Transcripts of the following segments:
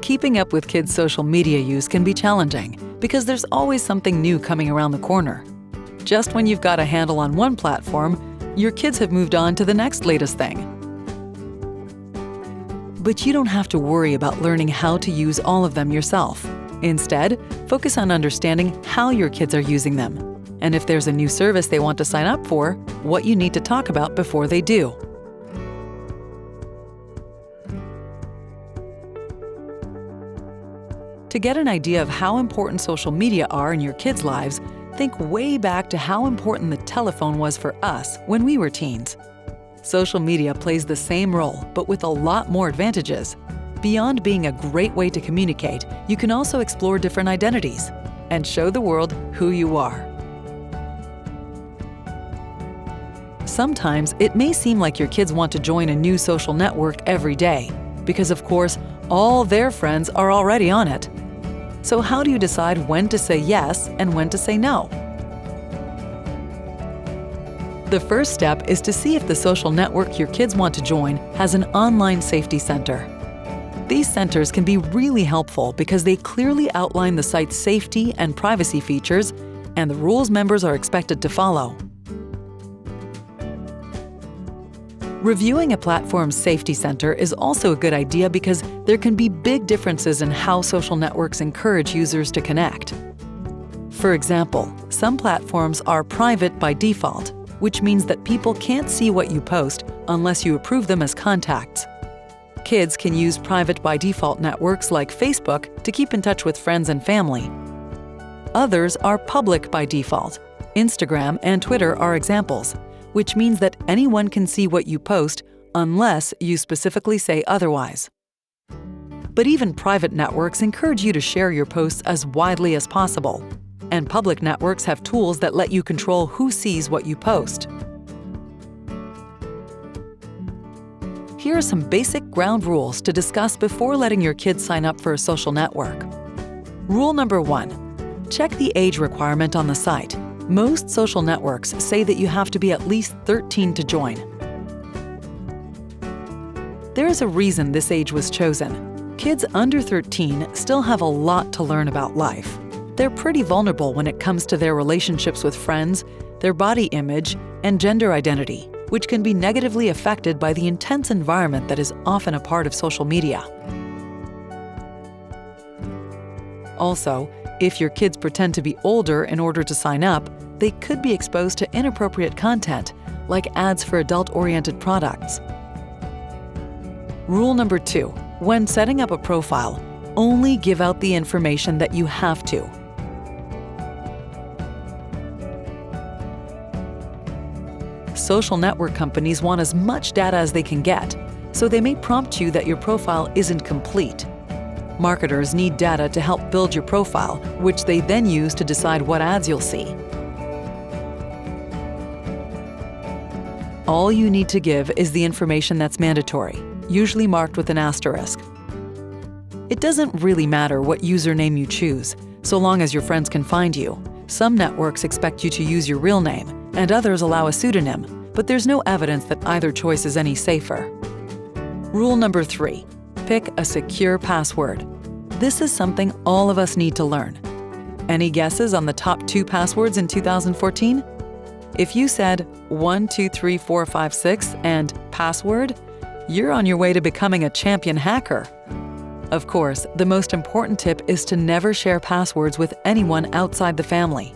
Keeping up with kids' social media use can be challenging because there's always something new coming around the corner. Just when you've got a handle on one platform, your kids have moved on to the next latest thing. But you don't have to worry about learning how to use all of them yourself. Instead, focus on understanding how your kids are using them, and if there's a new service they want to sign up for, what you need to talk about before they do. To get an idea of how important social media are in your kids' lives, think way back to how important the telephone was for us when we were teens. Social media plays the same role, but with a lot more advantages. Beyond being a great way to communicate, you can also explore different identities and show the world who you are. Sometimes it may seem like your kids want to join a new social network every day, because of course, all their friends are already on it. So how do you decide when to say yes and when to say no? The first step is to see if the social network your kids want to join has an online safety center. These centers can be really helpful because they clearly outline the site's safety and privacy features and the rules members are expected to follow. Reviewing a platform's safety center is also a good idea because there can be big differences in how social networks encourage users to connect. For example, some platforms are private by default, which means that people can't see what you post unless you approve them as contacts. Kids can use private by default networks like Facebook to keep in touch with friends and family. Others are public by default. Instagram and Twitter are examples, which means that anyone can see what you post unless you specifically say otherwise. But even private networks encourage you to share your posts as widely as possible, and public networks have tools that let you control who sees what you post. Here are some basic ground rules to discuss before letting your kids sign up for a social network. Rule number 1. Check the age requirement on the site. Most social networks say that you have to be at least 13 to join. There is a reason this age was chosen. Kids under 13 still have a lot to learn about life. They're pretty vulnerable when it comes to their relationships with friends, their body image, and gender identity, which can be negatively affected by the intense environment that is often a part of social media. Also, if your kids pretend to be older in order to sign up, they could be exposed to inappropriate content, like ads for adult-oriented products. Rule number 2. When setting up a profile, only give out the information that you have to. Social network companies want as much data as they can get, so they may prompt you that your profile isn't complete. Marketers need data to help build your profile, which they then use to decide what ads you'll see. All you need to give is the information that's mandatory, usually marked with an asterisk. It doesn't really matter what username you choose, so long as your friends can find you. Some networks expect you to use your real name, and others allow a pseudonym, but there's no evidence that either choice is any safer. Rule number 3. Pick a secure password. This is something all of us need to learn. Any guesses on the top 2 passwords in 2014? If you said 123456 and password, you're on your way to becoming a champion hacker. Of course, the most important tip is to never share passwords with anyone outside the family.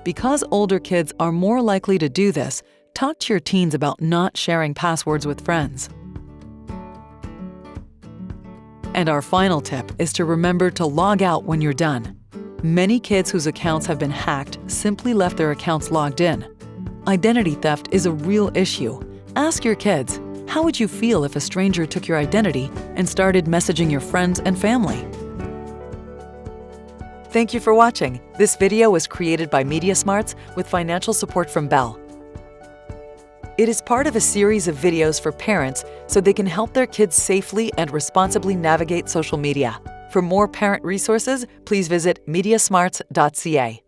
Because older kids are more likely to do this, talk to your teens about not sharing passwords with friends. And our final tip is to remember to log out when you're done. Many kids whose accounts have been hacked simply left their accounts logged in. Identity theft is a real issue. Ask your kids, how would you feel if a stranger took your identity and started messaging your friends and family? Thank you for watching. This video was created by Media Smarts with financial support from Bell. It is part of a series of videos for parents so they can help their kids safely and responsibly navigate social media. For more parent resources, please visit mediasmarts.ca.